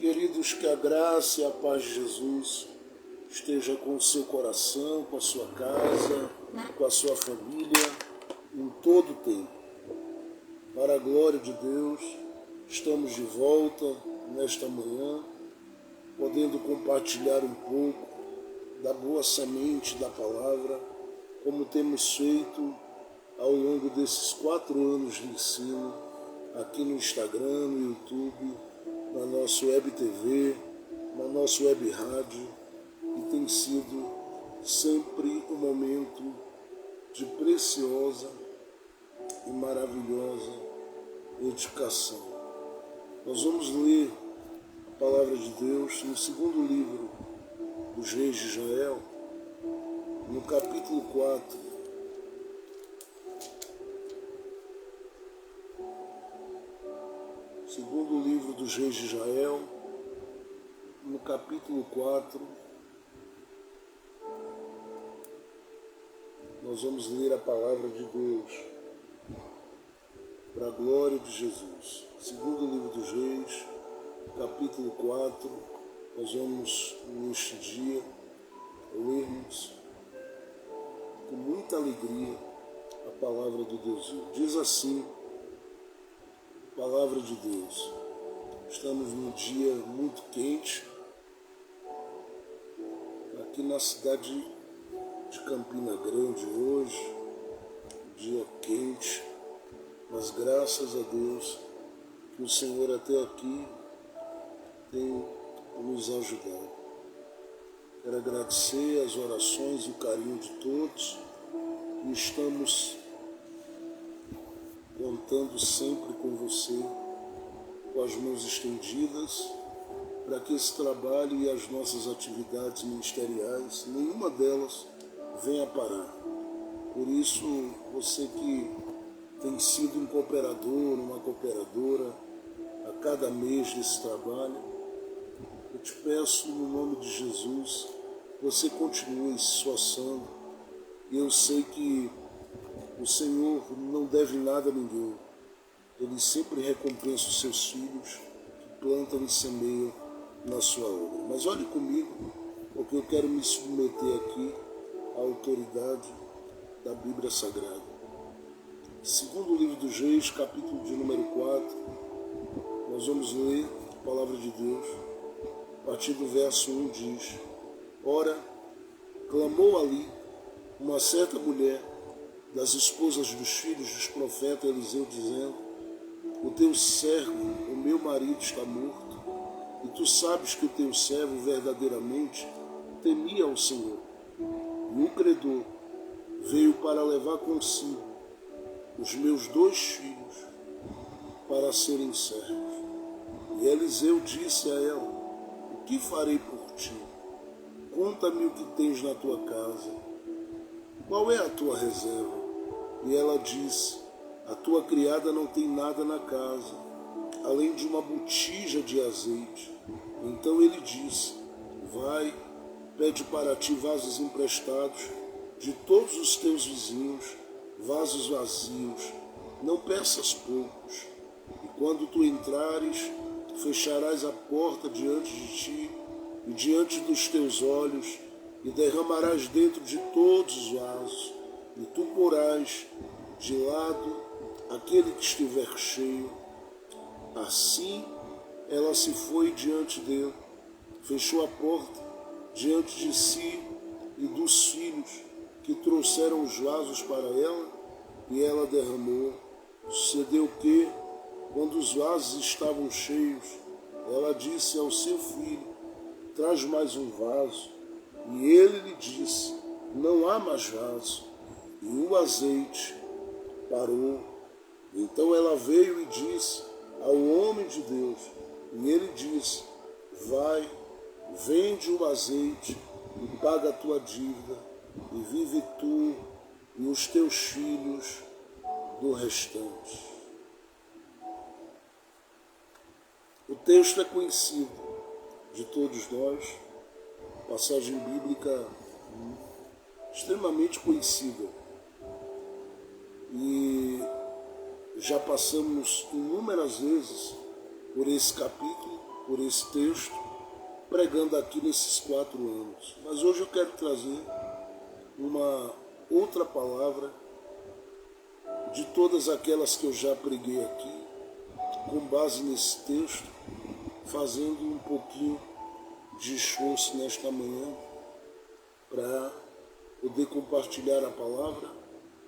Queridos, que a graça e a paz de Jesus esteja com o seu coração, com a sua casa, com a sua família, em todo o tempo. Para a glória de Deus, estamos de volta nesta manhã, podendo compartilhar um pouco da boa semente da palavra, como temos feito ao longo desses 4 anos de ensino, aqui no Instagram, no YouTube, na nossa web TV, na nossa web rádio, e tem sido sempre um momento de preciosa e maravilhosa edificação. Nós vamos ler a palavra de Deus no segundo livro dos Reis de Israel, no capítulo 4. Segundo livro dos Reis de Israel, no capítulo 4, nós vamos ler a palavra de Deus, para a glória de Jesus. Segundo livro dos Reis, capítulo 4, nós vamos, neste dia, lermos com muita alegria a palavra do Deus vivo. Diz assim, palavra de Deus. Estamos num dia muito quente, aqui na cidade de Campina Grande hoje, dia quente, mas graças a Deus que o Senhor até aqui tem nos ajudado. Quero agradecer as orações e o carinho de todos e estamos contando sempre com você, com as mãos estendidas, para que esse trabalho e as nossas atividades ministeriais, nenhuma delas venha parar. Por isso, você que tem sido um cooperador, uma cooperadora a cada mês desse trabalho, eu te peço no nome de Jesus, você continue se esforçando, e eu sei que o Senhor não deve nada a ninguém. Ele sempre recompensa os seus filhos que plantam e semeiam na sua obra. Mas olhe comigo, porque eu quero me submeter aqui à autoridade da Bíblia Sagrada. Segundo livro dos Reis, capítulo de número 4, nós vamos ler a palavra de Deus. A partir do verso 1 diz: Ora, clamou ali uma certa mulher das esposas dos filhos dos profetas Eliseu, dizendo: O teu servo, o meu marido, está morto, e tu sabes que o teu servo verdadeiramente temia ao Senhor. E o credor veio para levar consigo os meus 2 filhos para serem servos. E Eliseu disse a ela: O que farei por ti? Conta-me o que tens na tua casa. Qual é a tua reserva? E ela disse: A tua criada não tem nada na casa, além de uma botija de azeite. Então ele disse: Vai, pede para ti vasos emprestados de todos os teus vizinhos, vasos vazios, não peças poucos. E quando tu entrares, fecharás a porta diante de ti e diante dos teus olhos, e derramarás dentro de todos os vasos, e tu porás de lado aquele que estiver cheio. Assim ela se foi diante dele, fechou a porta diante de si e dos filhos que trouxeram os vasos para ela, e ela derramou. Sucedeu que, quando os vasos estavam cheios, ela disse ao seu filho: Traz mais um vaso. E ele lhe disse: Não há mais vaso. E o azeite parou. Então ela veio e disse ao homem de Deus, e ele disse: Vai, vende o azeite e paga a tua dívida, e vive tu e os teus filhos do restante. O texto é conhecido de todos nós, passagem bíblica extremamente conhecida. E já passamos inúmeras vezes por esse capítulo por esse texto, pregando aqui nesses 4 anos. Mas hoje eu quero trazer uma outra palavra de todas aquelas que eu já preguei aqui, com base nesse texto, fazendo um pouquinho de esforço nesta manhã para poder compartilhar a palavra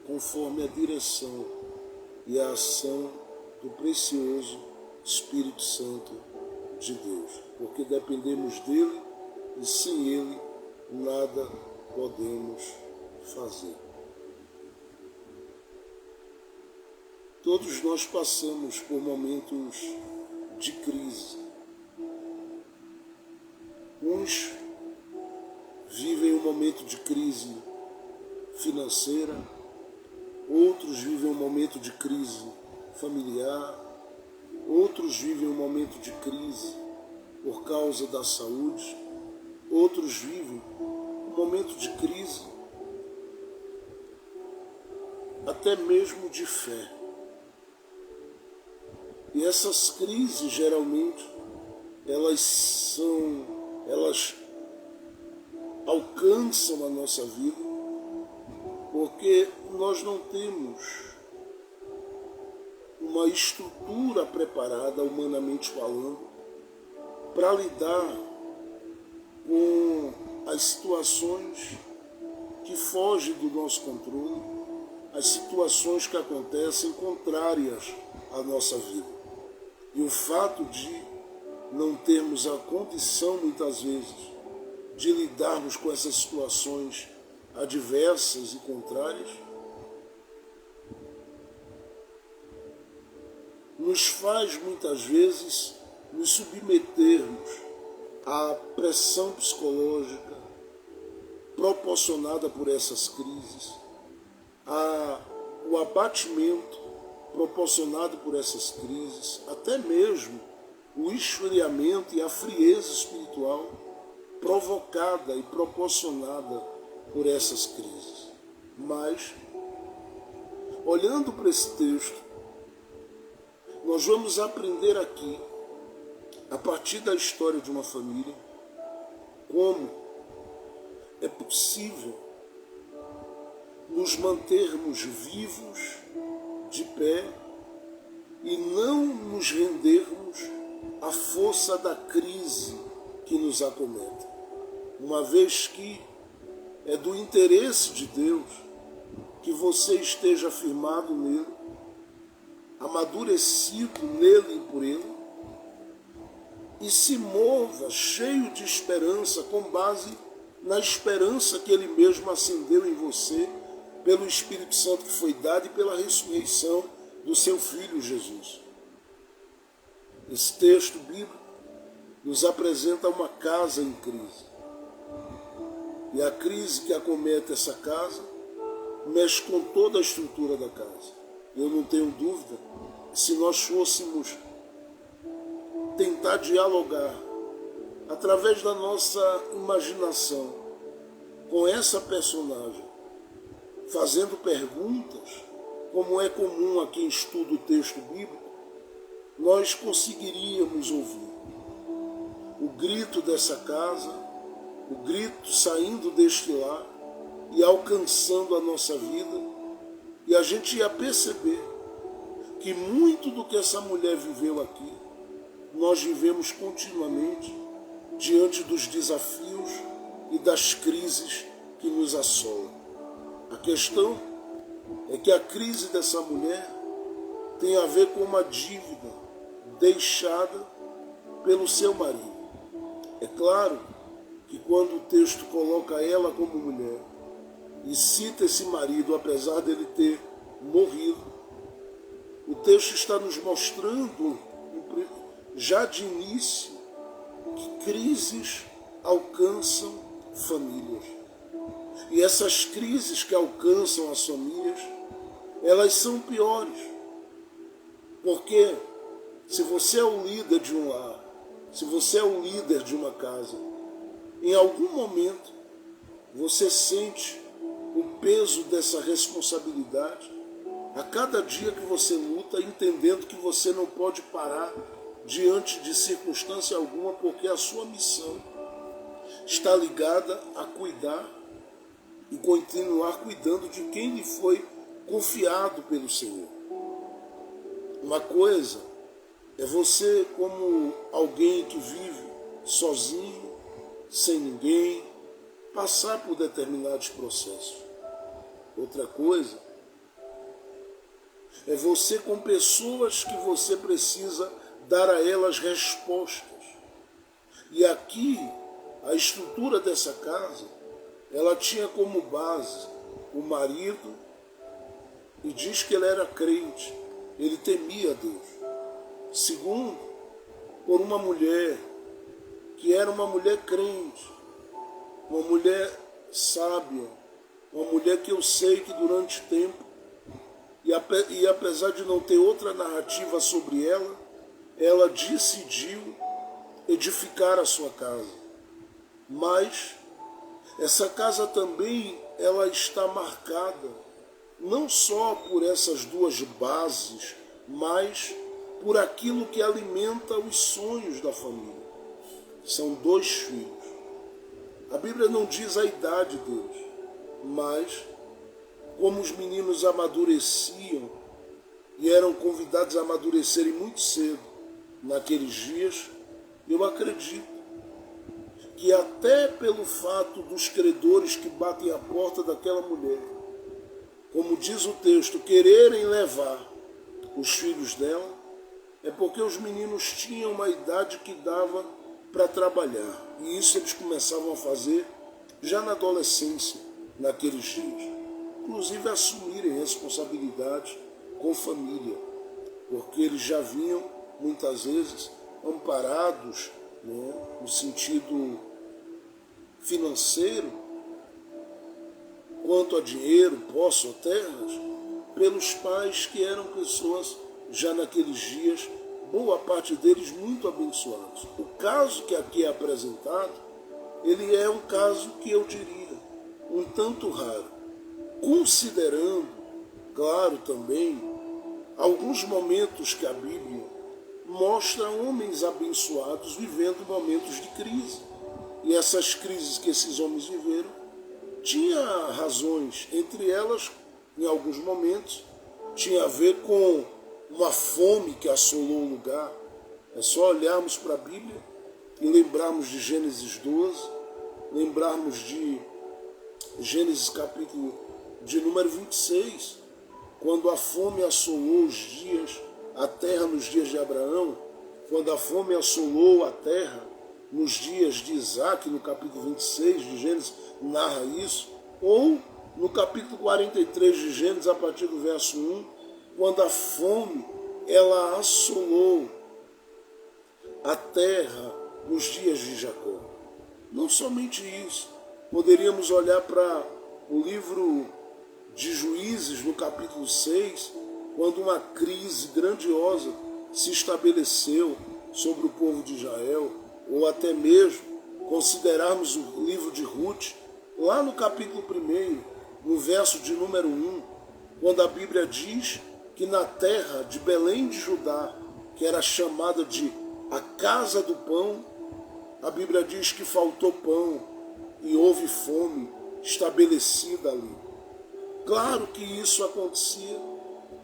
conforme a direção e a ação do precioso Espírito Santo de Deus, porque dependemos dele e sem ele nada podemos fazer. Todos nós passamos por momentos de crise. Uns vivem um momento de crise financeira, outros vivem um momento de crise familiar, outros vivem um momento de crise por causa da saúde, outros vivem um momento de crise até mesmo de fé. E essas crises, geralmente, elas alcançam a nossa vida porque nós não temos uma estrutura preparada, humanamente falando, para lidar com as situações que fogem do nosso controle, as situações que acontecem contrárias à nossa vida. E o fato de não termos a condição, muitas vezes, de lidarmos com essas situações adversas e contrárias, nos faz, muitas vezes, nos submetermos à pressão psicológica proporcionada por essas crises, ao abatimento proporcionado por essas crises, até mesmo o esfriamento e a frieza espiritual provocada e proporcionada por essas crises. Mas, olhando para esse texto, nós vamos aprender aqui, a partir da história de uma família, como é possível nos mantermos vivos, de pé, e não nos rendermos à força da crise que nos acomete. Uma vez que é do interesse de Deus que você esteja firmado nele, amadurecido nele e por ele, e se mova cheio de esperança, com base na esperança que ele mesmo acendeu em você, pelo Espírito Santo que foi dado e pela ressurreição do seu Filho Jesus. Esse texto bíblico nos apresenta uma casa em crise. E a crise que acomete essa casa mexe com toda a estrutura da casa. Eu não tenho dúvida que se nós fôssemos tentar dialogar através da nossa imaginação com essa personagem, fazendo perguntas, como é comum a quem estuda o texto bíblico, nós conseguiríamos ouvir o grito dessa casa, o grito saindo deste lar e alcançando a nossa vida, e a gente ia perceber que muito do que essa mulher viveu aqui, nós vivemos continuamente diante dos desafios e das crises que nos assolam. A questão é que a crise dessa mulher tem a ver com uma dívida deixada pelo seu marido. É claro que quando o texto coloca ela como mulher e cita esse marido, apesar dele ter morrido, o texto está nos mostrando, já de início, que crises alcançam famílias. E essas crises que alcançam as famílias, elas são piores. Porque se você é o líder de um lar, se você é o líder de uma casa, em algum momento você sente o peso dessa responsabilidade a cada dia que você luta, entendendo que você não pode parar diante de circunstância alguma, porque a sua missão está ligada a cuidar e continuar cuidando de quem lhe foi confiado pelo Senhor. Uma coisa é você, como alguém que vive sozinho, sem ninguém, passar por determinados processos. Outra coisa é você com pessoas que você precisa dar a elas respostas. E aqui, a estrutura dessa casa, ela tinha como base o marido, e diz que ele era crente, ele temia Deus. Segundo, por uma mulher, que era uma mulher crente, uma mulher sábia, uma mulher que eu sei que durante tempo, e apesar de não ter outra narrativa sobre ela, ela decidiu edificar a sua casa. Mas essa casa também ela está marcada não só por essas duas bases, mas por aquilo que alimenta os sonhos da família. São 2 filhos. A Bíblia não diz a idade deles, mas como os meninos amadureciam e eram convidados a amadurecerem muito cedo naqueles dias, eu acredito que até pelo fato dos credores que batem à porta daquela mulher, como diz o texto, quererem levar os filhos dela, é porque os meninos tinham uma idade que dava para trabalhar. E isso eles começavam a fazer já na adolescência, naqueles dias. Inclusive assumirem responsabilidades com família, porque eles já vinham, muitas vezes, amparados, né, no sentido financeiro, quanto a dinheiro, posse ou terras, pelos pais que eram pessoas, já naqueles dias, boa parte deles muito abençoados. O caso que aqui é apresentado, ele é um caso que eu diria um tanto raro, considerando, claro também, alguns momentos que a Bíblia mostra homens abençoados vivendo momentos de crise. E essas crises que esses homens viveram tinha razões, entre elas, em alguns momentos, tinha a ver com uma fome que assolou o lugar. É só olharmos para a Bíblia e lembrarmos de Gênesis 12, lembrarmos de Gênesis capítulo de número 26, quando a fome assolou os dias, a terra nos dias de Abraão, quando a fome assolou a terra nos dias de Isaac, no capítulo 26 de Gênesis, narra isso, ou no capítulo 43 de Gênesis, a partir do verso 1, quando a fome ela assolou a terra nos dias de Jacó. Não somente isso, poderíamos olhar para o livro de Juízes, no capítulo 6, quando uma crise grandiosa se estabeleceu sobre o povo de Israel, ou até mesmo considerarmos o livro de Ruth, lá no capítulo 1, no verso de número 1, quando a Bíblia diz que na terra de Belém de Judá, que era chamada de a casa do pão, a Bíblia diz que faltou pão e houve fome estabelecida ali. Claro que isso acontecia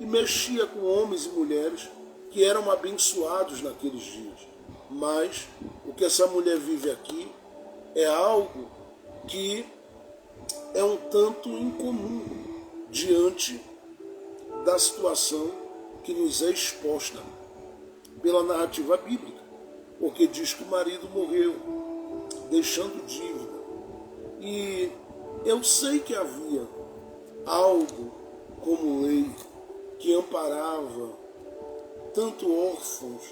e mexia com homens e mulheres que eram abençoados naqueles dias. Mas o que essa mulher vive aqui é algo que é um tanto incomum diante da situação que nos é exposta pela narrativa bíblica, porque diz que o marido morreu, deixando dívida. E eu sei que havia algo como lei que amparava tanto órfãos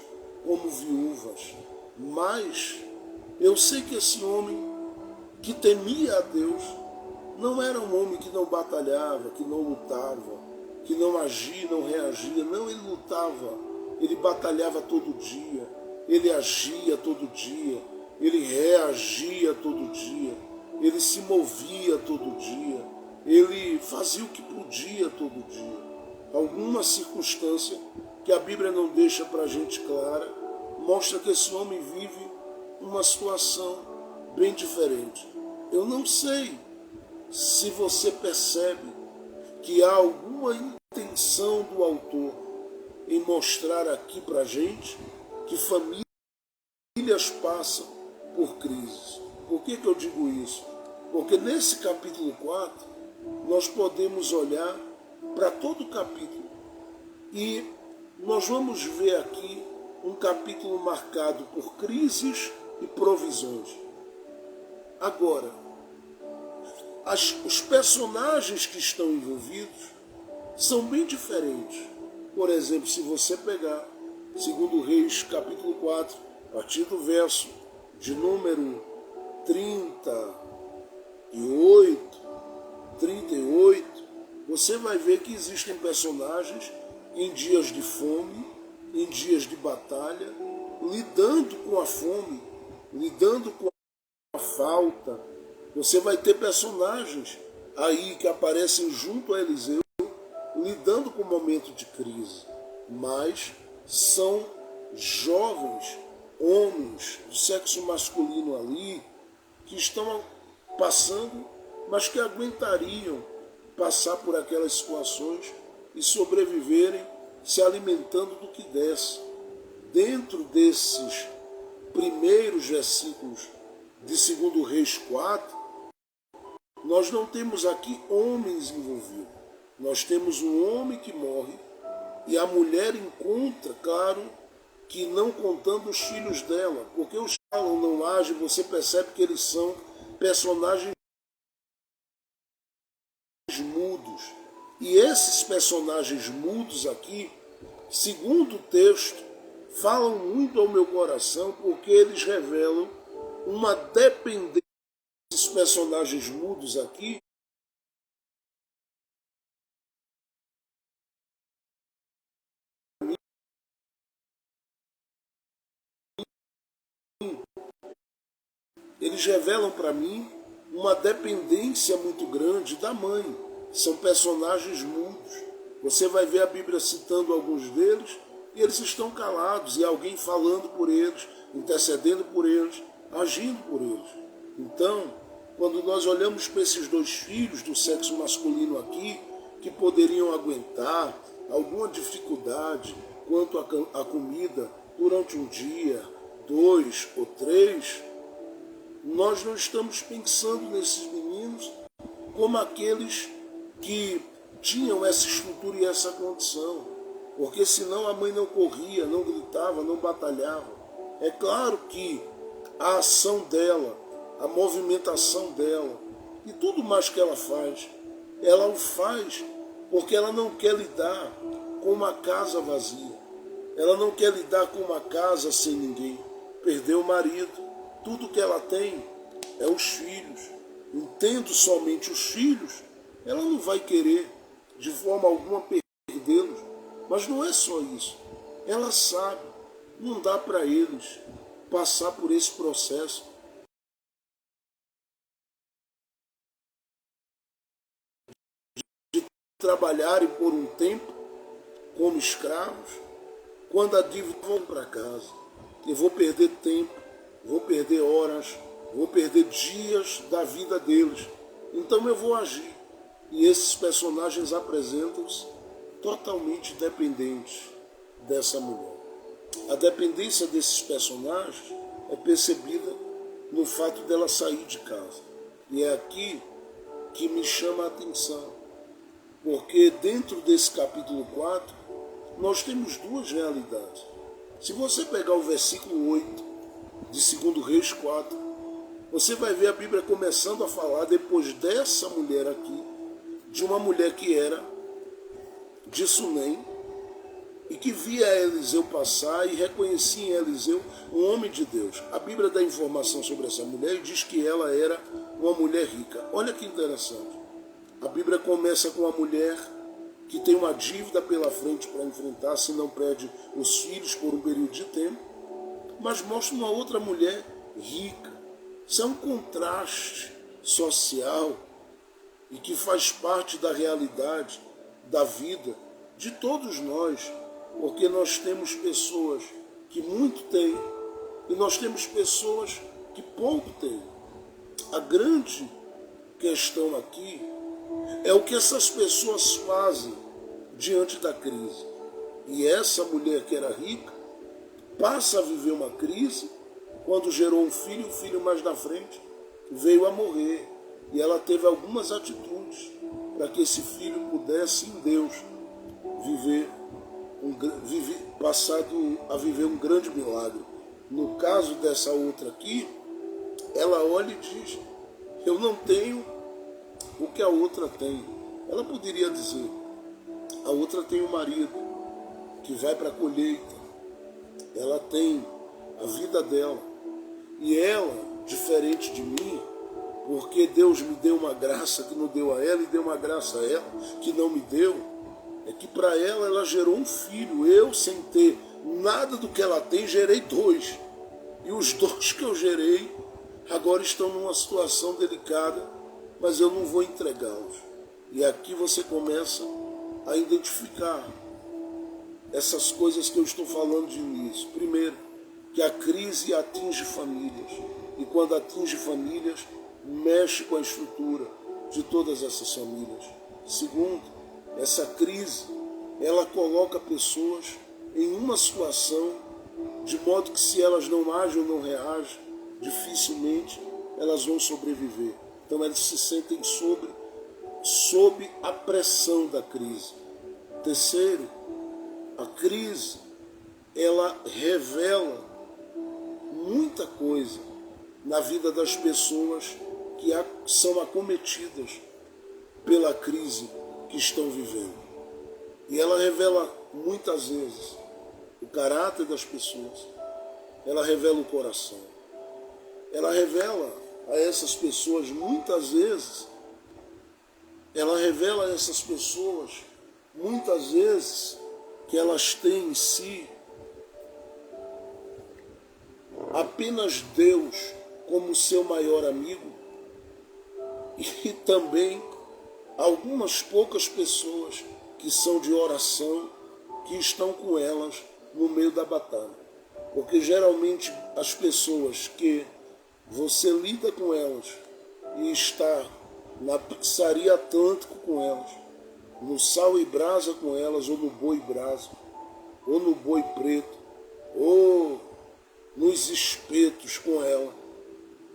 como viúvas, mas eu sei que esse homem que temia a Deus não era um homem que não batalhava, que não lutava, que não agia, não reagia. Não, ele lutava, ele batalhava todo dia, ele agia todo dia, ele reagia todo dia, ele se movia todo dia, ele fazia o que podia todo dia. Alguma circunstância que a Bíblia não deixa para a gente clara, mostra que esse homem vive uma situação bem diferente. Eu não sei se você percebe que há alguma intenção do autor em mostrar aqui para a gente que famílias passam por crises. Por que eu digo isso? Porque nesse capítulo 4, nós podemos olhar para todo o capítulo e nós vamos ver aqui um capítulo marcado por crises e provisões. Agora, os personagens que estão envolvidos são bem diferentes. Por exemplo, se você pegar 2 Reis, capítulo 4, a partir do verso de número 38, você vai ver que existem personagens em dias de fome, em dias de batalha, lidando com a fome, lidando com a falta. Você vai ter personagens aí que aparecem junto a Eliseu, lidando com o momento de crise, mas são jovens, homens do sexo masculino ali, que estão passando, mas que aguentariam passar por aquelas situações e sobreviverem se alimentando do que desce. Dentro desses primeiros versículos de 2 Reis 4, nós não temos aqui homens envolvidos. Nós temos um homem que morre e a mulher encontra, claro, que não contando os filhos dela, porque os falam, não agem, você percebe que eles são personagens mudos. E esses personagens mudos aqui, segundo o texto, falam muito ao meu coração, porque eles revelam uma dependência desses personagens mudos aqui, eles revelam para mim uma dependência muito grande da mãe. São personagens mudos. Você vai ver a Bíblia citando alguns deles e eles estão calados e alguém falando por eles, intercedendo por eles, agindo por eles. Então, quando nós olhamos para esses dois filhos do sexo masculino aqui, que poderiam aguentar alguma dificuldade quanto à comida durante um dia, 2 ou 3, nós não estamos pensando nesses meninos como aqueles que tinham essa estrutura e essa condição, porque senão a mãe não corria, não gritava, não batalhava. É claro que a ação dela, a movimentação dela e tudo mais que ela o faz porque ela não quer lidar com uma casa vazia, ela não quer lidar com uma casa sem ninguém, perdeu o marido, tudo que ela tem é os filhos. Entendo somente os filhos, ela não vai querer de forma alguma perdê-los, mas não é só isso. Ela sabe, não dá para eles passar por esse processo de trabalharem por um tempo como escravos, quando a dívida vão para casa. Eu vou perder tempo, vou perder horas, vou perder dias da vida deles. Então eu vou agir. E esses personagens apresentam-se totalmente dependentes dessa mulher. A dependência desses personagens é percebida no fato dela sair de casa. E é aqui que me chama a atenção, porque dentro desse capítulo 4, nós temos duas realidades. Se você pegar o versículo 8 de 2 Reis 4, você vai ver a Bíblia começando a falar, depois dessa mulher aqui, de uma mulher que era de Sunem e que via Eliseu passar e reconhecia em Eliseu um homem de Deus. A Bíblia dá informação sobre essa mulher e diz que ela era uma mulher rica. Olha que interessante. A Bíblia começa com uma mulher que tem uma dívida pela frente para enfrentar, se não perde os filhos por um período de tempo, mas mostra uma outra mulher rica. Isso é um contraste social e que faz parte da realidade da vida de todos nós, porque nós temos pessoas que muito têm, e nós temos pessoas que pouco têm. A grande questão aqui é o que essas pessoas fazem diante da crise. E essa mulher que era rica passa a viver uma crise quando gerou um filho, o filho mais na frente veio a morrer. E ela teve algumas atitudes para que esse filho pudesse, em Deus, passado a viver um grande milagre. No caso dessa outra aqui, ela olha e diz: eu não tenho o que a outra tem. Ela poderia dizer: a outra tem um marido que vai para a colheita, ela tem a vida dela, e ela, diferente de mim, porque Deus me deu uma graça que não deu a ela e deu uma graça a ela que não me deu, é que para ela gerou um filho. Eu, sem ter nada do que ela tem, gerei dois, e os dois que eu gerei agora estão numa situação delicada, mas eu não vou entregá-los. E aqui você começa a identificar essas coisas que eu estou falando de início. Primeiro, que a crise atinge famílias, e quando atinge famílias, mexe com a estrutura de todas essas famílias. Segundo, essa crise, ela coloca pessoas em uma situação de modo que, se elas não agem ou não reagem, dificilmente elas vão sobreviver. Então elas se sentem sob a pressão da crise. Terceiro, a crise, ela revela muita coisa na vida das pessoas que são acometidas pela crise que estão vivendo. E ela revela muitas vezes o caráter das pessoas, ela revela o coração, ela revela a essas pessoas muitas vezes, que elas têm em si apenas Deus como seu maior amigo, e também algumas poucas pessoas que são de oração, que estão com elas no meio da batalha. Porque geralmente as pessoas que você lida com elas e está na pizzaria Atlântico com elas, no sal e brasa com elas, ou no boi brasa, ou no boi preto, ou nos espetos com ela,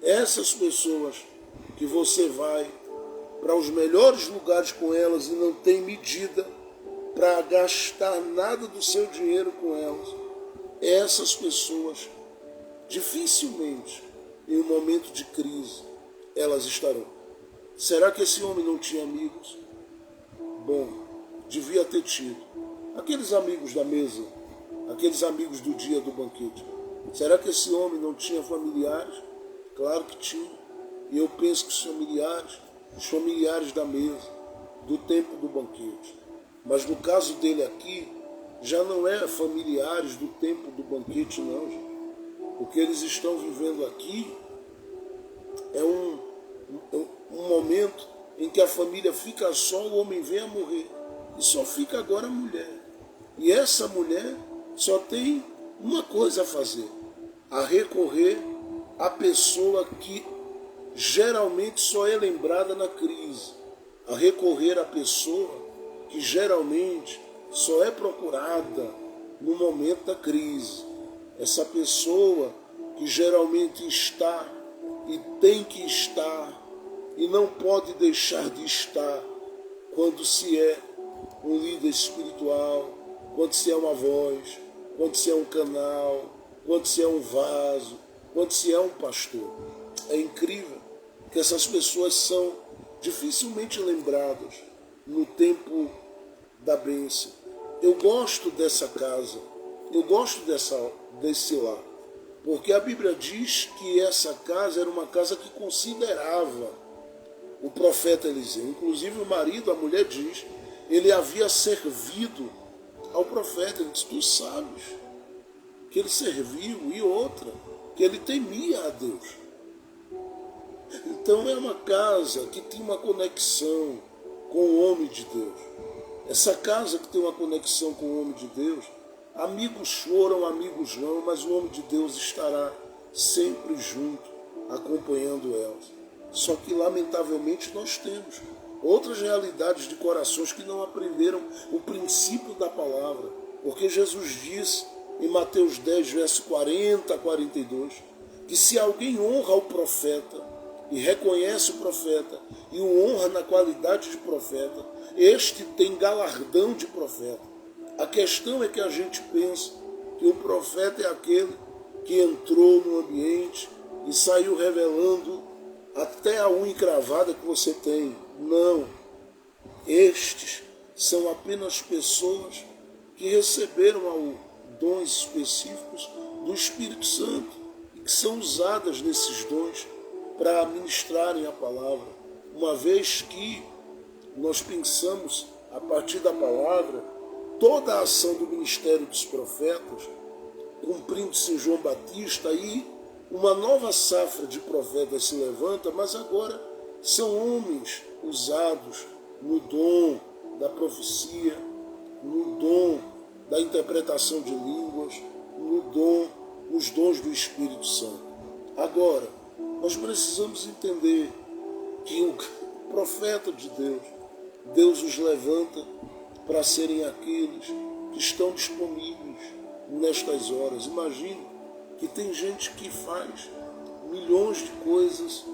essas pessoas que você vai para os melhores lugares com elas e não tem medida para gastar nada do seu dinheiro com elas, essas pessoas dificilmente, em um momento de crise, elas estarão. Será que esse homem não tinha amigos? Bom, devia ter tido. Aqueles amigos da mesa, aqueles amigos do dia do banquete. Será que esse homem não tinha familiares? Claro que tinha. E eu penso que os familiares da mesa, do tempo do banquete. Mas no caso dele aqui, já não é familiares do tempo do banquete, não, gente. O que eles estão vivendo aqui é um momento em que a família fica só, o homem vem a morrer. E só fica agora a mulher. E essa mulher só tem uma coisa a fazer: a recorrer à pessoa que geralmente só é lembrada na crise, a recorrer à pessoa que geralmente só é procurada no momento da crise. Essa pessoa que geralmente está e tem que estar e não pode deixar de estar quando se é um líder espiritual, quando se é uma voz, quando se é um canal, quando se é um vaso, quando se é um pastor. É incrível que essas pessoas são dificilmente lembradas no tempo da bênção. Eu gosto dessa casa, eu gosto desse lar, porque a Bíblia diz que essa casa era uma casa que considerava o profeta Eliseu. Inclusive o marido, a mulher diz, ele havia servido ao profeta. Ele disse: tu sabes que ele serviu, e outra, que ele temia a Deus. Então é uma casa que tem uma conexão com o homem de Deus. Essa casa que tem uma conexão com o homem de Deus, Amigos foram, amigos vão, mas o homem de Deus estará sempre junto, acompanhando elas. Só que, lamentavelmente, nós temos outras realidades de corações que não aprenderam o princípio da palavra. Porque Jesus disse em Mateus 10, verso 40 a 42, que se alguém honra o profeta e reconhece o profeta e o honra na qualidade de profeta, este tem galardão de profeta. A questão é que a gente pensa que o profeta é aquele que entrou no ambiente e saiu revelando até a unha encravada que você tem. Não. Estes são apenas pessoas que receberam dons específicos do Espírito Santo e que são usadas nesses dons para ministrarem a palavra. Uma vez que nós pensamos, a partir da palavra, toda a ação do ministério dos profetas, cumprindo-se em João Batista, e uma nova safra de profetas se levanta, mas agora são homens usados no dom da profecia, no dom da interpretação de línguas, nos dons do Espírito Santo. Agora, nós precisamos entender que o profeta de Deus, Deus os levanta para serem aqueles que estão disponíveis nestas horas. Imagine que tem gente que faz milhões de coisas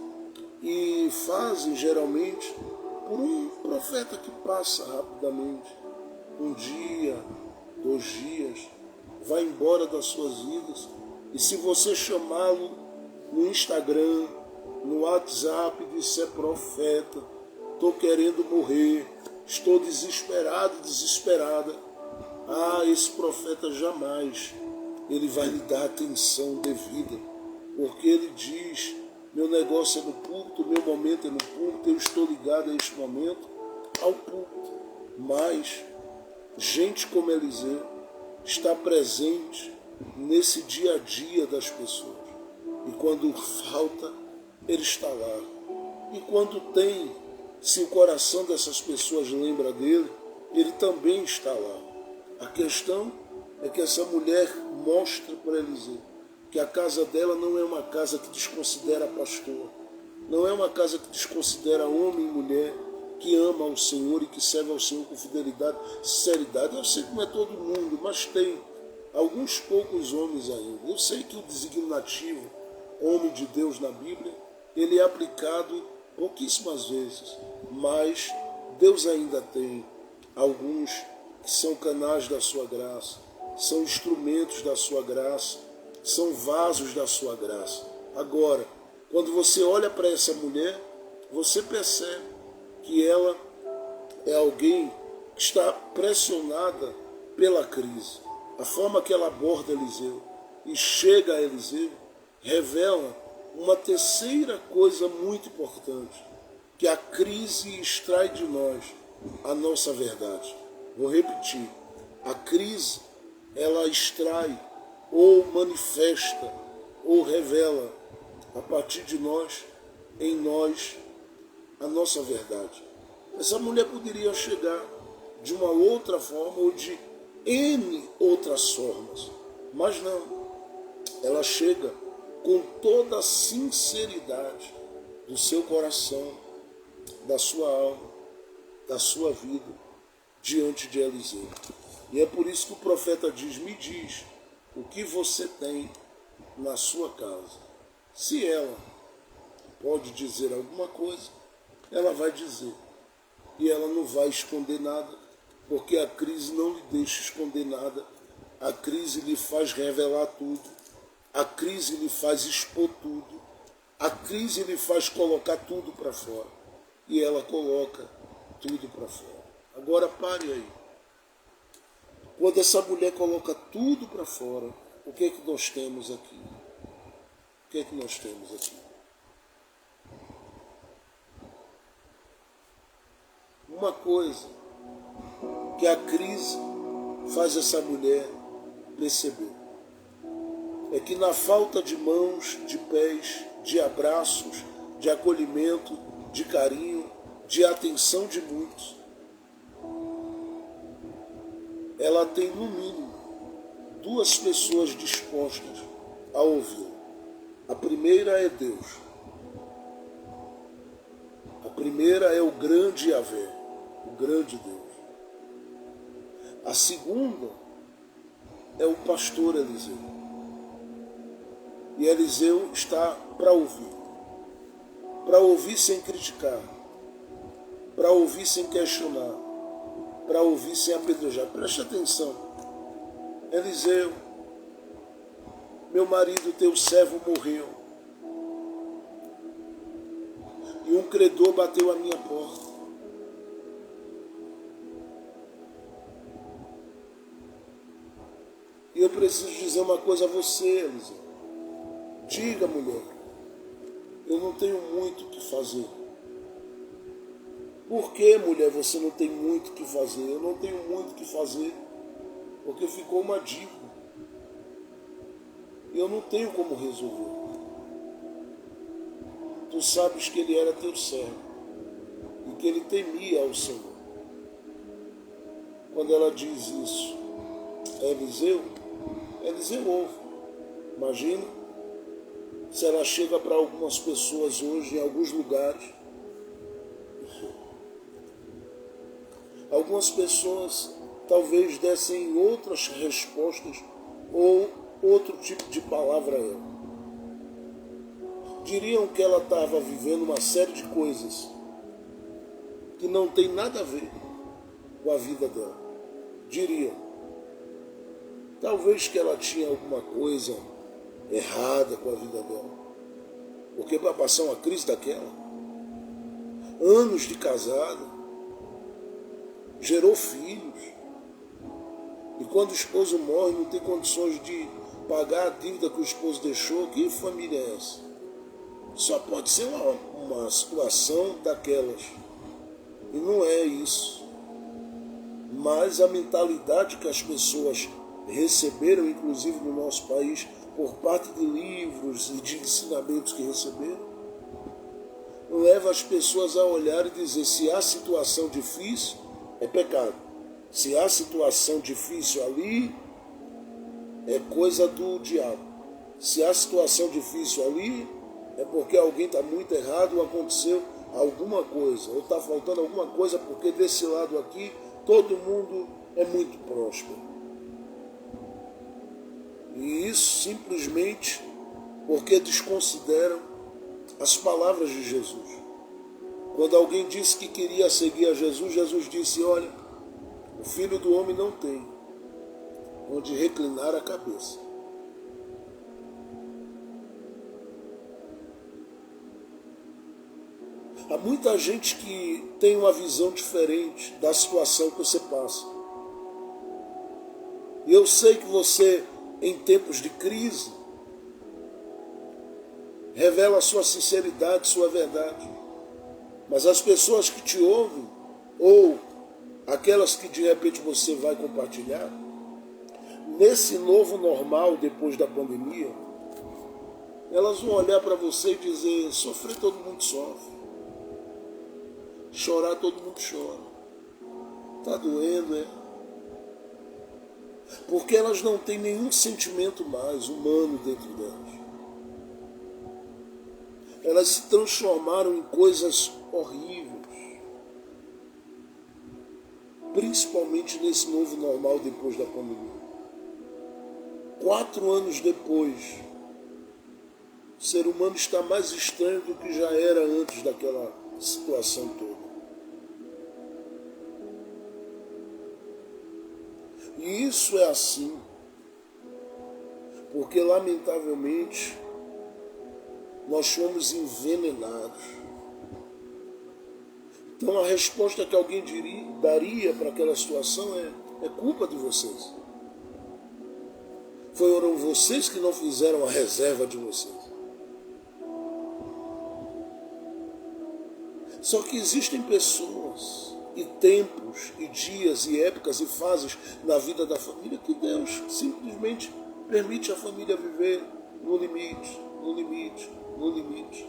e fazem geralmente por um profeta que passa rapidamente, um dia, 2 dias, vai embora das suas vidas. E se você chamá-lo no Instagram, no WhatsApp, e disser: profeta, estou querendo morrer, estou desesperado, desesperada, esse profeta jamais ele vai lhe dar atenção devida, porque ele diz: meu negócio é no púlpito, meu momento é no púlpito, eu estou ligado a este momento ao púlpito. Mas gente como Eliseu está presente nesse dia a dia das pessoas. E quando falta, ele está lá. E quando tem, se o coração dessas pessoas lembra dele, ele também está lá. A questão é que essa mulher mostra para Eliseu que a casa dela não é uma casa que desconsidera pastor, não é uma casa que desconsidera homem e mulher, que ama ao Senhor e que serve ao Senhor com fidelidade, sinceridade. Eu sei que não é todo mundo, mas tem alguns poucos homens ainda. Eu sei que o designativo homem de Deus na Bíblia, ele é aplicado pouquíssimas vezes, mas Deus ainda tem alguns que são canais da sua graça, são instrumentos da sua graça, são vasos da sua graça. Agora, quando você olha para essa mulher, você percebe que ela é alguém que está pressionada pela crise. A forma que ela aborda Eliseu e chega a Eliseu revela uma terceira coisa muito importante, que a crise extrai de nós a nossa verdade. Vou repetir, a crise ela extrai ou manifesta ou revela a partir de nós, em nós, a nossa verdade. Essa mulher poderia chegar de uma outra forma ou de N outras formas, mas não. Ela chega com toda a sinceridade do seu coração, da sua alma, da sua vida, diante de Eliseu. E é por isso que o profeta diz: me diz o que você tem na sua casa. Se ela pode dizer alguma coisa, ela vai dizer. E ela não vai esconder nada, porque a crise não lhe deixa esconder nada. A crise lhe faz revelar tudo. A crise lhe faz expor tudo. A crise lhe faz colocar tudo para fora. E ela coloca tudo para fora. Agora pare aí. Quando essa mulher coloca tudo para fora, o que é que nós temos aqui? O que é que nós temos aqui? Uma coisa que a crise faz essa mulher perceber é que na falta de mãos, de pés, de abraços, de acolhimento, de carinho, de atenção de muitos, ela tem no mínimo duas pessoas dispostas a ouvi-lo. A primeira é Deus. A primeira é o grande Yahvé, o grande Deus. A segunda é o pastor Eliseu. E Eliseu está para ouvir sem criticar, para ouvir sem questionar, para ouvir sem apedrejar. Preste atenção. Eliseu, meu marido, teu servo, morreu. E um credor bateu à minha porta. E eu preciso dizer uma coisa a você, Eliseu. Diga, mulher, eu não tenho muito o que fazer. Por que, mulher, você não tem muito o que fazer? Eu não tenho muito o que fazer, porque ficou uma dívida. E eu não tenho como resolver. Tu sabes que ele era teu servo e que ele temia ao Senhor. Quando ela diz isso a Eliseu, Eliseu ouve. Imagina se ela chega para algumas pessoas hoje, em alguns lugares. Algumas pessoas talvez dessem outras respostas ou outro tipo de palavra a ela. Diriam que ela estava vivendo uma série de coisas que não tem nada a ver com a vida dela. Diriam. Talvez que ela tinha alguma coisa errada com a vida dela. Porque para passar uma crise daquela, anos de casada, gerou filhos. E quando o esposo morre, não tem condições de pagar a dívida que o esposo deixou. Que família é essa? Só pode ser uma situação daquelas. E não é isso. Mas a mentalidade que as pessoas receberam, inclusive no nosso país, por parte de livros e de ensinamentos que receberam, leva as pessoas a olhar e dizer: se há situação difícil, é pecado. Se há situação difícil ali, é coisa do diabo. Se há situação difícil ali, é porque alguém está muito errado ou aconteceu alguma coisa, ou está faltando alguma coisa, porque desse lado aqui todo mundo é muito próspero. E isso simplesmente porque desconsideram as palavras de Jesus. Quando alguém disse que queria seguir a Jesus, Jesus disse: olha, o Filho do Homem não tem onde reclinar a cabeça. Há muita gente que tem uma visão diferente da situação que você passa. E eu sei que você, em tempos de crise, revela sua sinceridade, sua verdade. Mas as pessoas que te ouvem, ou aquelas que de repente você vai compartilhar, nesse novo normal depois da pandemia, elas vão olhar para você e dizer: sofrer todo mundo sofre, chorar todo mundo chora, está doendo, é? Porque elas não têm nenhum sentimento mais humano dentro delas. Elas se transformaram em coisas horríveis. Principalmente nesse novo normal depois da pandemia. 4 anos depois, o ser humano está mais estranho do que já era antes daquela situação toda. E isso é assim, porque lamentavelmente nós fomos envenenados. Então a resposta que alguém daria para aquela situação é culpa de vocês. Foram vocês que não fizeram a reserva de vocês. Só que existem pessoas e tempos e dias e épocas e fases na vida da família que Deus simplesmente permite a família viver no limite, no limite, no limite.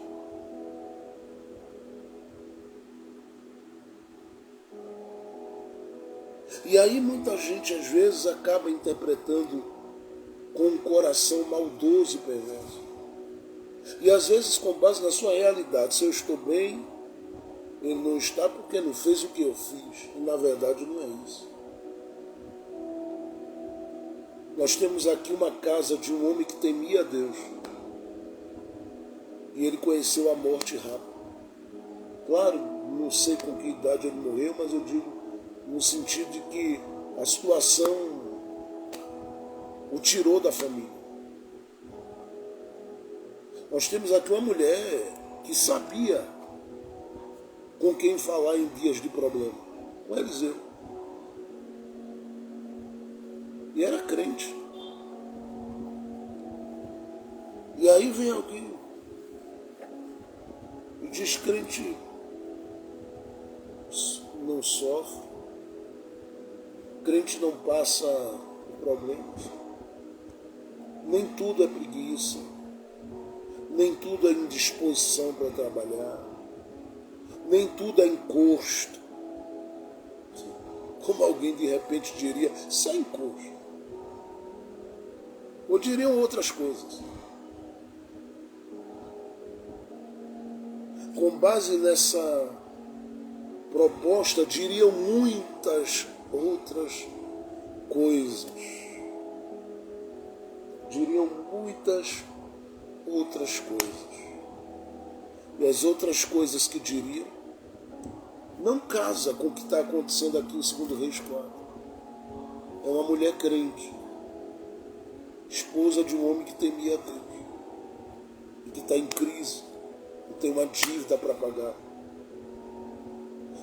E aí muita gente às vezes acaba interpretando com um coração maldoso e perverso. E às vezes, com base na sua realidade, se eu estou bem, ele não está porque não fez o que eu fiz. E na verdade não é isso. Nós temos aqui uma casa de um homem que temia a Deus. E ele conheceu a morte rápida. Claro, não sei com que idade ele morreu, mas eu digo no sentido de que a situação o tirou da família. Nós temos aqui uma mulher que sabia com quem falar em dias de problema. Com Eliseu. E era crente. E aí vem alguém e diz: crente não sofre, crente não passa problemas, nem tudo é preguiça, nem tudo é indisposição para trabalhar, nem tudo é encosto. Como alguém de repente diria, sem encosto. Ou diriam outras coisas. Com base nessa proposta, diriam muitas outras coisas. Diriam muitas outras coisas. E as outras coisas que diriam não casa com o que está acontecendo aqui em 2 Reis 4. É uma mulher crente, esposa de um homem que temia a Deus, e que está em crise, e tem uma dívida para pagar.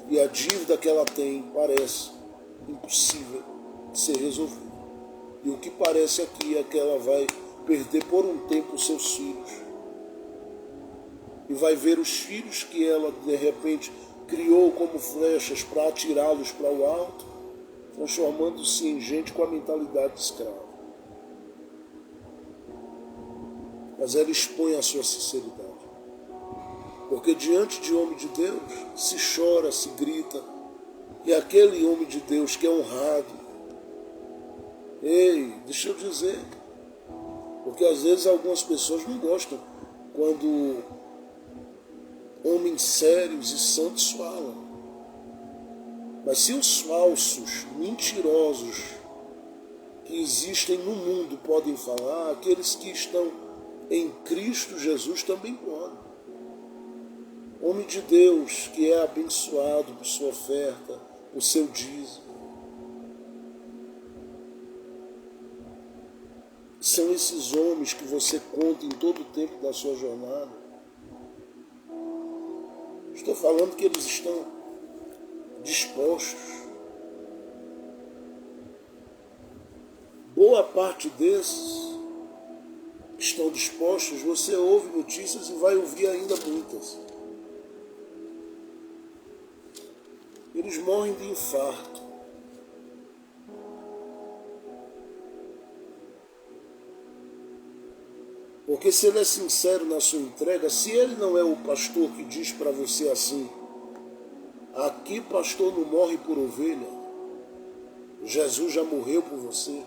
E a dívida que ela tem parece impossível de ser resolvida. E o que parece aqui é que ela vai perder por um tempo os seus filhos. E vai ver os filhos que ela, de repente, criou como flechas para atirá-los para o alto, transformando-se em gente com a mentalidade de escravo. Mas ela expõe a sua sinceridade. Porque diante de homem de Deus, se chora, se grita. E aquele homem de Deus que é honrado, ei, deixa eu dizer, porque às vezes algumas pessoas não gostam quando homens sérios e santos falam. Mas se os falsos, mentirosos que existem no mundo podem falar, aqueles que estão em Cristo Jesus também podem. Homem de Deus que é abençoado por sua oferta, por seu dízimo. São esses homens que você conta em todo o tempo da sua jornada. Estou falando que eles estão dispostos. Boa parte desses estão dispostos. Você ouve notícias e vai ouvir ainda muitas. Eles morrem de infarto. Porque se ele é sincero na sua entrega, se ele não é o pastor que diz para você assim: aqui pastor não morre por ovelha, Jesus já morreu por você.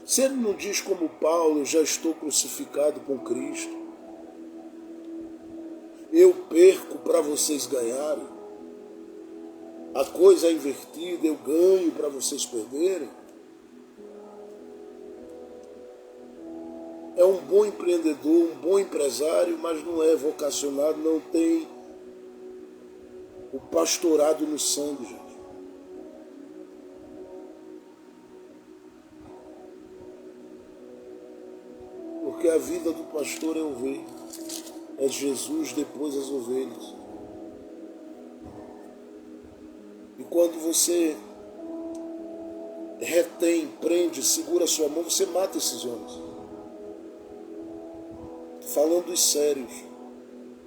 Se ele não diz como Paulo: já estou crucificado com Cristo, eu perco para vocês ganharem, a coisa é invertida, eu ganho para vocês perderem. É um bom empreendedor, um bom empresário, mas não é vocacionado, não tem o pastorado no sangue, gente. Porque a vida do pastor é ovelha. É Jesus, depois as ovelhas. E quando você retém, prende, segura a sua mão, você mata esses homens. Falando dos sérios,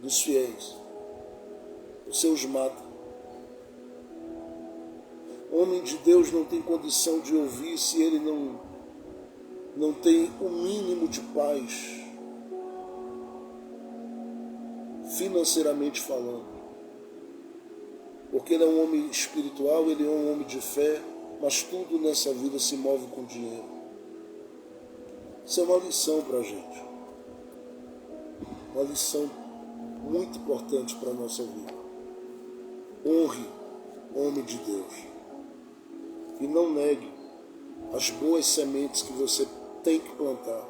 dos fiéis. Você os mata. Homem de Deus não tem condição de ouvir se ele não tem o mínimo de paz, financeiramente falando. porque ele é um homem espiritual, ele é um homem de fé, mas tudo nessa vida se move com dinheiro. Isso é uma lição para a gente. Uma lição muito importante para a nossa vida. Honre o homem de Deus. E não negue as boas sementes que você tem que plantar.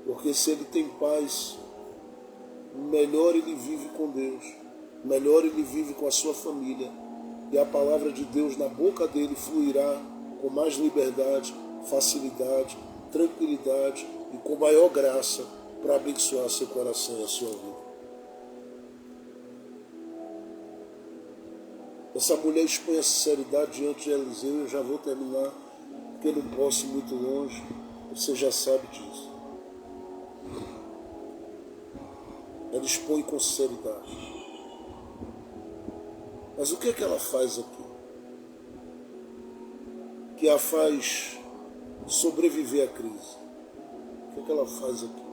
Porque se ele tem paz, melhor ele vive com Deus. Melhor ele vive com a sua família. E a palavra de Deus na boca dele fluirá com mais liberdade, facilidade, tranquilidade e com maior graça para abençoar seu coração e a sua vida. Essa mulher expõe a sinceridade diante de Eliseu. Eu já vou terminar, porque eu não posso ir muito longe. Você já sabe disso. Ela expõe com sinceridade. Mas o que é que ela faz aqui? Que a faz sobreviver à crise. O que é que ela faz aqui?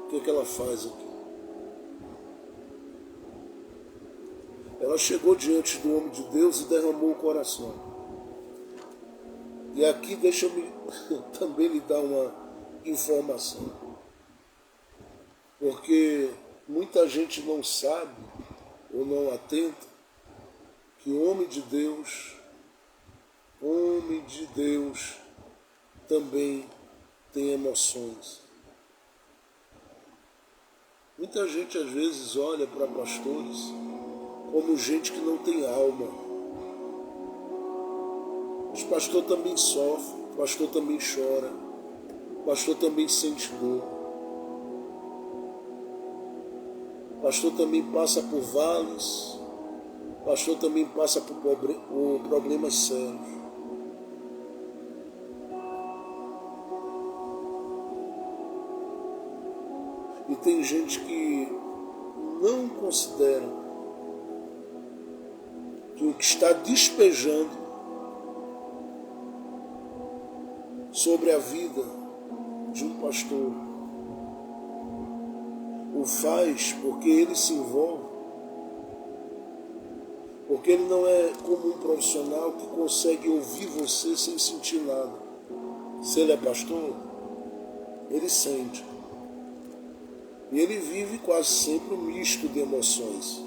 O que é que ela faz aqui? Ela chegou diante do homem de Deus e derramou o coração. E aqui deixa-me também lhe dar uma informação. Porque muita gente não sabe ou não atenta que o homem de Deus também tem emoções. Muita gente às vezes olha para pastores como gente que não tem alma. Mas o pastor também sofre, o pastor também chora, o pastor também sente dor. O pastor também passa por vales, o pastor também passa por problemas sérios. E tem gente que não considera que o que está despejando sobre a vida de um pastor o faz porque ele se envolve, porque ele não é como um profissional que consegue ouvir você sem sentir nada. Se ele é pastor, ele sente. E ele vive quase sempre um misto de emoções.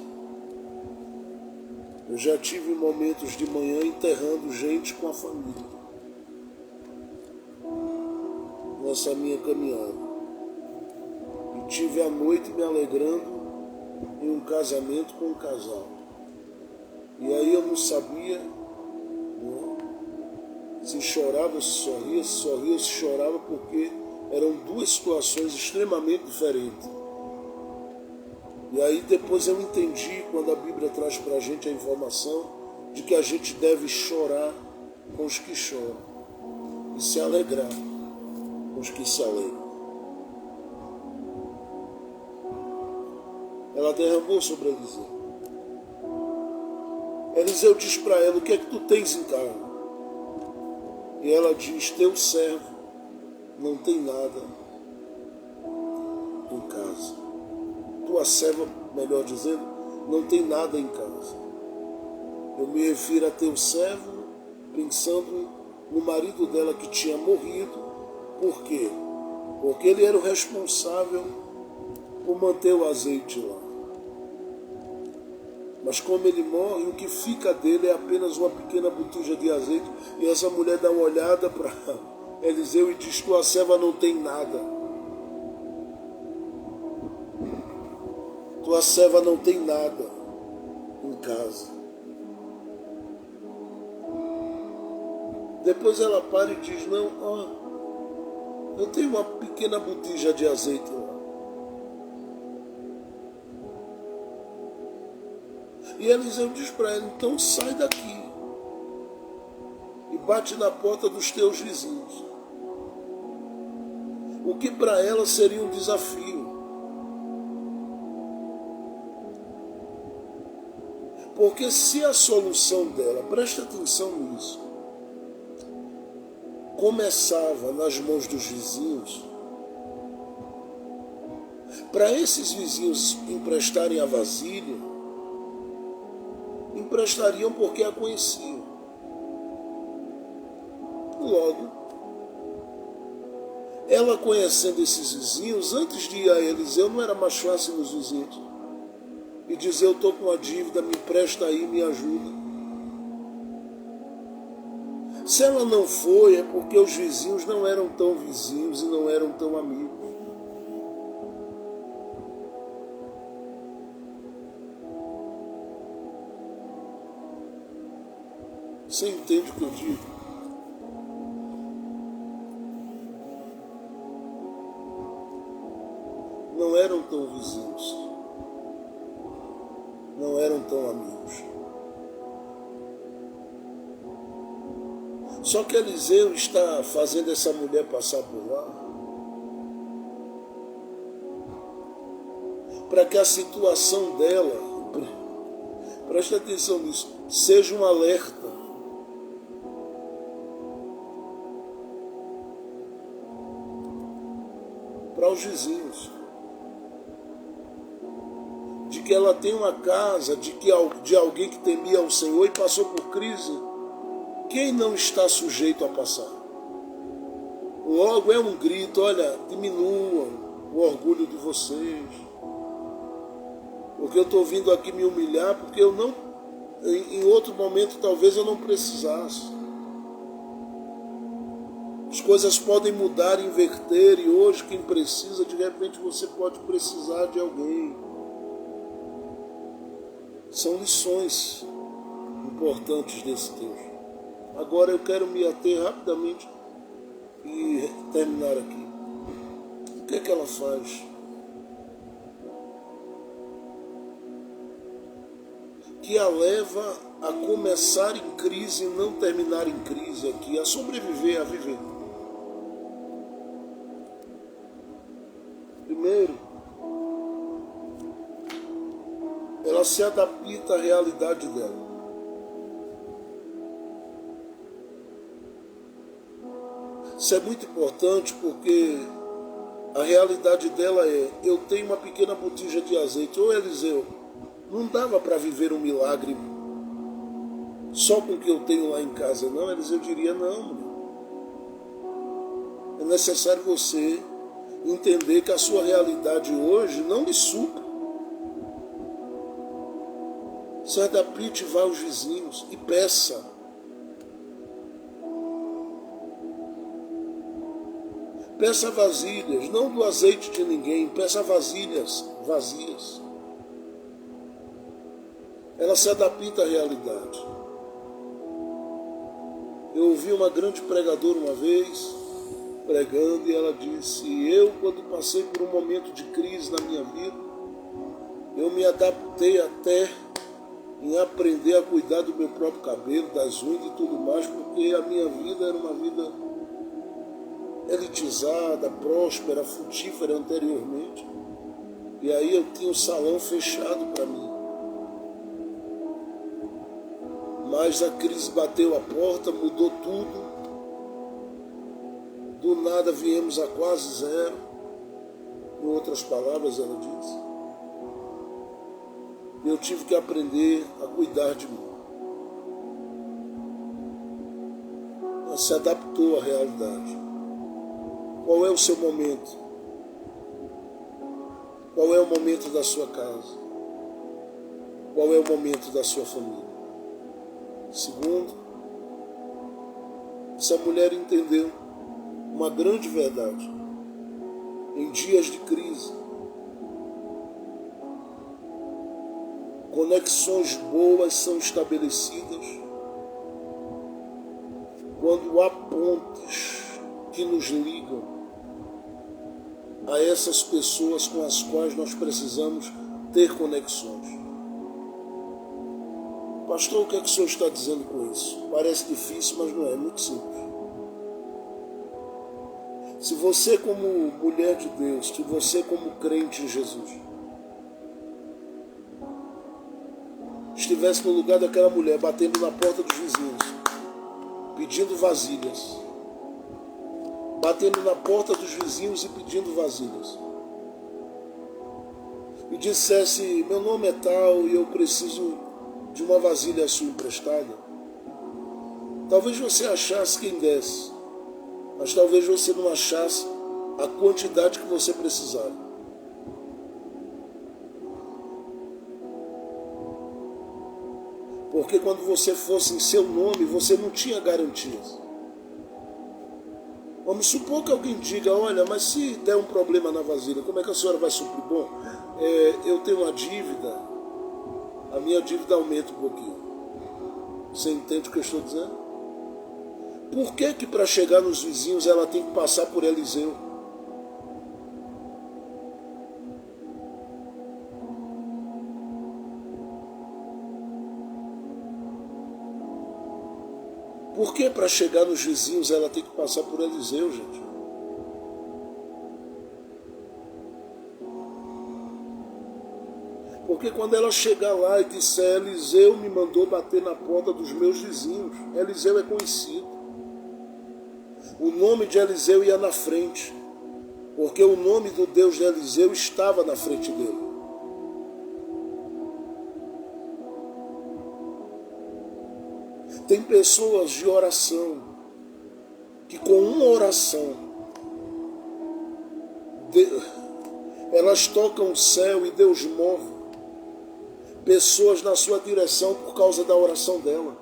Eu já tive momentos de manhã enterrando gente com a família, nessa minha caminhada. E tive à noite me alegrando em um casamento com um casal. E aí eu não sabia, né, se chorava, se sorria, se chorava, porque eram duas situações extremamente diferentes. E aí depois eu entendi, quando a Bíblia traz para a gente a informação de que a gente deve chorar com os que choram e se alegrar com os que se alegram. Ela derramou sobre Eliseu. Eliseu diz para ela: o que é que tu tens em casa? E ela diz: teu servo não tem nada em casa. Tua serva, melhor dizendo, não tem nada em casa. Eu me refiro a teu servo pensando no marido dela que tinha morrido. Por quê? Porque ele era o responsável por manter o azeite lá. Mas como ele morre, o que fica dele é apenas uma pequena botija de azeite. E essa mulher dá uma olhada para Eliseu e diz: tua serva não tem nada. Tua serva não tem nada em casa. Depois ela para e diz: não, eu tenho uma pequena botija de azeite lá. E Eliseu diz para ela: então sai daqui e bate na porta dos teus vizinhos. O que para ela seria um desafio. Porque se a solução dela, presta atenção nisso, começava nas mãos dos vizinhos, Para esses vizinhos emprestarem a vasilha, emprestariam porque a conheciam. Logo, ela conhecendo esses vizinhos, antes de ir a Eliseu, não era mais fácil nos vizinhos e dizer: eu estou com uma dívida, me empresta aí, me ajuda. Se ela não foi, é porque os vizinhos não eram tão vizinhos e não eram tão amigos. Você entende o que eu digo? Não eram tão vizinhos, não eram tão amigos. Só que Eliseu está fazendo essa mulher passar por lá para que a situação dela, preste atenção nisso, seja um alerta. Para os vizinhos. De que ela tem uma casa, de alguém que temia ao Senhor e passou por crise. Quem não está sujeito a passar? Logo é um grito: olha, diminuam o orgulho de vocês. Porque eu estou vindo aqui me humilhar, porque eu não, em outro momento talvez eu não precisasse. As coisas podem mudar, inverter, e hoje quem precisa, de repente você pode precisar de alguém. São lições importantes desse texto. Agora eu quero me ater rapidamente e terminar aqui. O que é que ela faz? Que a leva a começar em crise e não terminar em crise aqui, a sobreviver, a viver. Primeiro, ela se adapta à realidade dela. Isso é muito importante porque a realidade dela é: eu tenho uma pequena botija de azeite. Ô Eliseu, não dava para viver um milagre só com o que eu tenho lá em casa, não? Eliseu diria: não, mulher. É necessário você entender que a sua realidade hoje não lhe supra. Se adapte, vá aos vizinhos e peça. Peça vasilhas, não do azeite de ninguém, peça vasilhas vazias. Ela se adapta à realidade. Eu ouvi uma grande pregadora uma vez, pregando, e ela disse: eu, quando passei por um momento de crise na minha vida, eu me adaptei até em aprender a cuidar do meu próprio cabelo, das unhas e tudo mais, porque a minha vida era uma vida elitizada, próspera, frutífera anteriormente. E aí eu tinha um salão fechado para mim. Mas a crise bateu a porta, mudou tudo. Do nada viemos a quase zero. Em outras palavras, ela disse. Eu tive que aprender a cuidar de mim. Ela se adaptou à realidade. Qual é o seu momento? Qual é o momento da sua casa? Qual é o momento da sua família? Segundo, essa mulher entendeu uma grande verdade. Em dias de crise, conexões boas são estabelecidas quando há pontes que nos ligam a essas pessoas com as quais nós precisamos ter conexões. Pastor, o que é que o senhor está dizendo com isso? Parece difícil, mas não é, muito simples. Se você, como mulher de Deus, se você, como crente em Jesus, estivesse no lugar daquela mulher, batendo na porta dos vizinhos, pedindo vasilhas, batendo na porta dos vizinhos e pedindo vasilhas, e dissesse: meu nome é tal e eu preciso de uma vasilha sua emprestada, talvez você achasse quem desse, mas talvez você não achasse a quantidade que você precisava. Porque quando você fosse em seu nome, você não tinha garantias. Vamos supor que alguém diga: olha, mas se der um problema na vasilha, como é que a senhora vai suprir? Bom, eu tenho uma dívida, a minha dívida aumenta um pouquinho. Você entende o que eu estou dizendo? Por que para chegar nos vizinhos ela tem que passar por Eliseu? Por que para chegar nos vizinhos ela tem que passar por Eliseu, gente? Porque quando ela chegar lá e disser: Eliseu me mandou bater na porta dos meus vizinhos, Eliseu é conhecido. O nome de Eliseu ia na frente, porque o nome do Deus de Eliseu estava na frente dele. Tem pessoas de oração que com uma oração elas tocam o céu e Deus move pessoas na sua direção por causa da oração dela.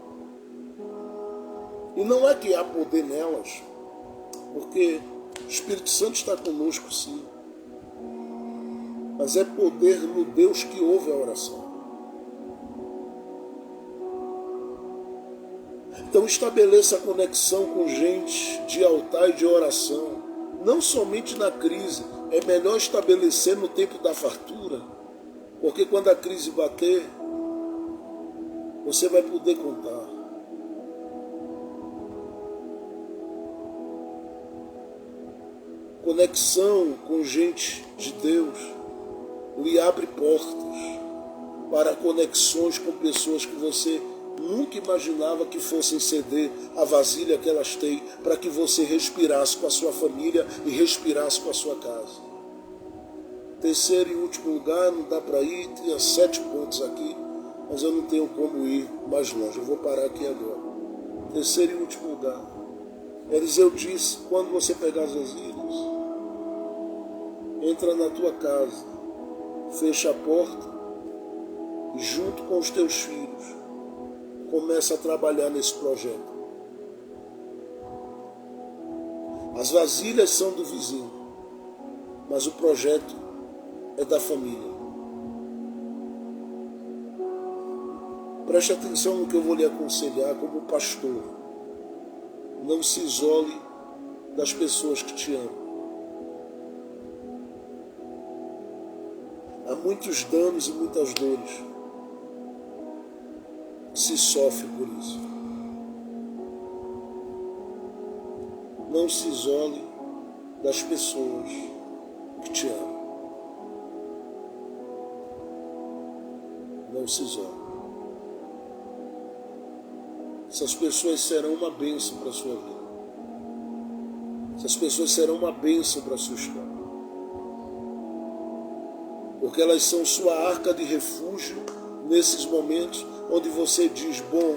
E não é que há poder nelas, porque o Espírito Santo está conosco, sim, mas é poder no Deus que ouve a oração. Então estabeleça a conexão com gente de altar e de oração, não somente na crise. É melhor estabelecer no tempo da fartura, porque quando a crise bater, você vai poder contar. Conexão com gente de Deus lhe abre portas para conexões com pessoas que você nunca imaginava que fossem ceder a vasilha que elas têm para que você respirasse com a sua família e respirasse com a sua casa. Terceiro e último lugar, não dá para ir, tinha 7 pontos aqui, mas eu não tenho como ir mais longe, eu vou parar aqui agora. Terceiro e último lugar, Eliseu disse: quando você pegar as vasilhas, entra na tua casa, fecha a porta e junto com os teus filhos começa a trabalhar nesse projeto. As vasilhas são do vizinho, mas o projeto é da família. Preste atenção no que eu vou lhe aconselhar como pastor. Não se isole das pessoas que te amam. Há muitos danos e muitas dores. Se sofre por isso. Não se isole das pessoas que te amam. Não se isole. Essas pessoas serão uma bênção para a sua vida. Essas pessoas serão uma bênção para a sua história. Porque elas são sua arca de refúgio nesses momentos onde você diz: bom,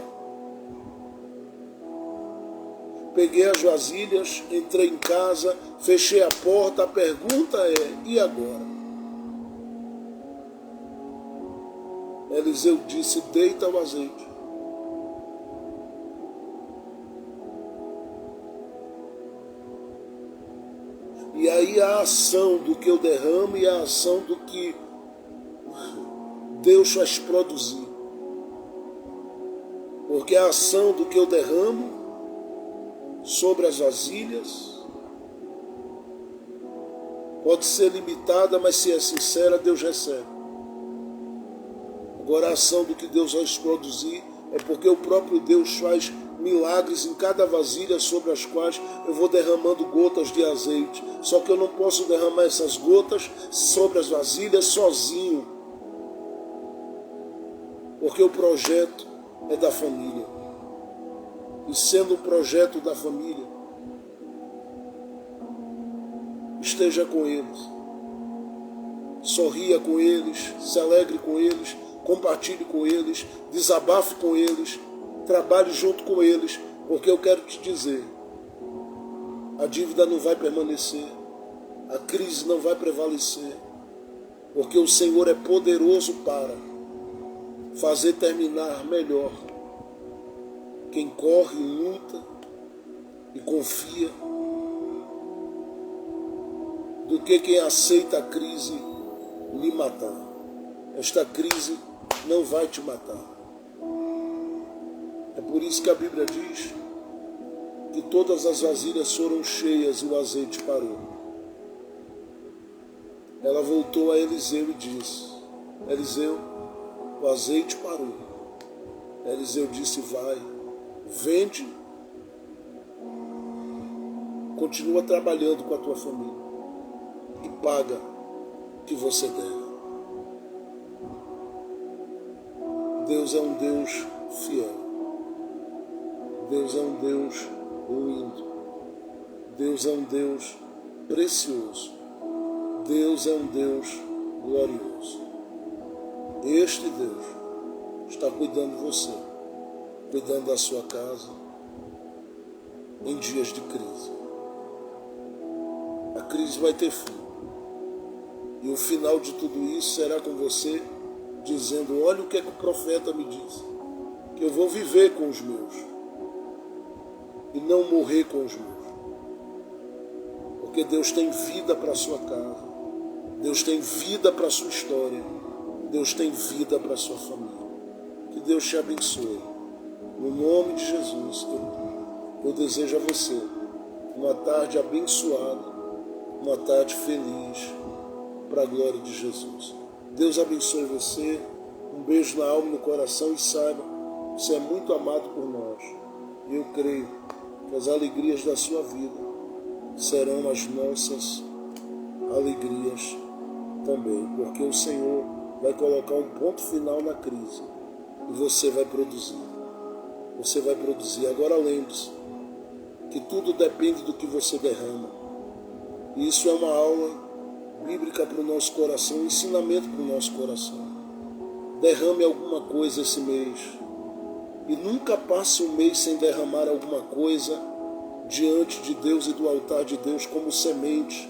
peguei as vasilhas, entrei em casa, fechei a porta, a pergunta é: e agora? Eliseu disse: deita o azeite. E aí a ação do que eu derramo e a ação do que Deus faz produzir. Porque a ação do que eu derramo sobre as vasilhas pode ser limitada, mas se é sincera, Deus recebe. Agora a ação do que Deus vai produzir é porque o próprio Deus faz milagres em cada vasilha sobre as quais eu vou derramando gotas de azeite. Só que eu não posso derramar essas gotas sobre as vasilhas sozinho, porque o projeto é da família. E sendo um projeto da família, esteja com eles. sorria com eles, se alegre com eles, compartilhe com eles, desabafe com eles, trabalhe junto com eles, porque eu quero te dizer, a dívida não vai permanecer, a crise não vai prevalecer, porque o Senhor é poderoso para fazer terminar melhor quem corre, luta e confia, do que quem aceita a crise lhe matar. Esta crise não vai te matar. É por isso que a Bíblia diz que todas as vasilhas foram cheias e o azeite parou. Ela voltou a Eliseu e disse: Eliseu, o azeite parou. Eliseu disse: vai, vende, continua trabalhando com a tua família e paga o que você deve. Deus é um Deus fiel. Deus é um Deus lindo. Deus é um Deus precioso. Deus é um Deus glorioso. Este Deus está cuidando de você, cuidando da sua casa em dias de crise. A crise vai ter fim. E o final de tudo isso será com você dizendo: olha o que é que o profeta me disse, que eu vou viver com os meus e não morrer com os meus. Porque Deus tem vida para a sua casa, Deus tem vida para a sua história, Deus tem vida para a sua família. Que Deus te abençoe. No nome de Jesus, eu desejo a você uma tarde abençoada, uma tarde feliz, para a glória de Jesus. Deus abençoe você, um beijo na alma e no coração, e saiba, você é muito amado por nós. E eu creio que as alegrias da sua vida serão as nossas alegrias também, porque o Senhor vai colocar um ponto final na crise e você vai produzir. Você vai produzir. Agora lembre-se que tudo depende do que você derrama. E isso é uma aula bíblica para o nosso coração, um ensinamento para o nosso coração. Derrame alguma coisa esse mês. E nunca passe um mês sem derramar alguma coisa diante de Deus e do altar de Deus como semente.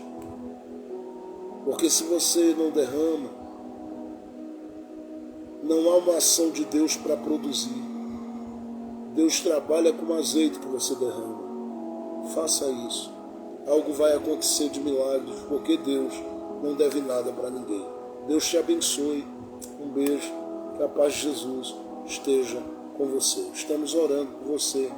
Porque se você não derrama, não há uma ação de Deus para produzir. Deus trabalha com o azeite que você derrama. Faça isso. Algo vai acontecer de milagres, porque Deus não deve nada para ninguém. Deus te abençoe. Um beijo. Que a paz de Jesus esteja com você. Estamos orando por você.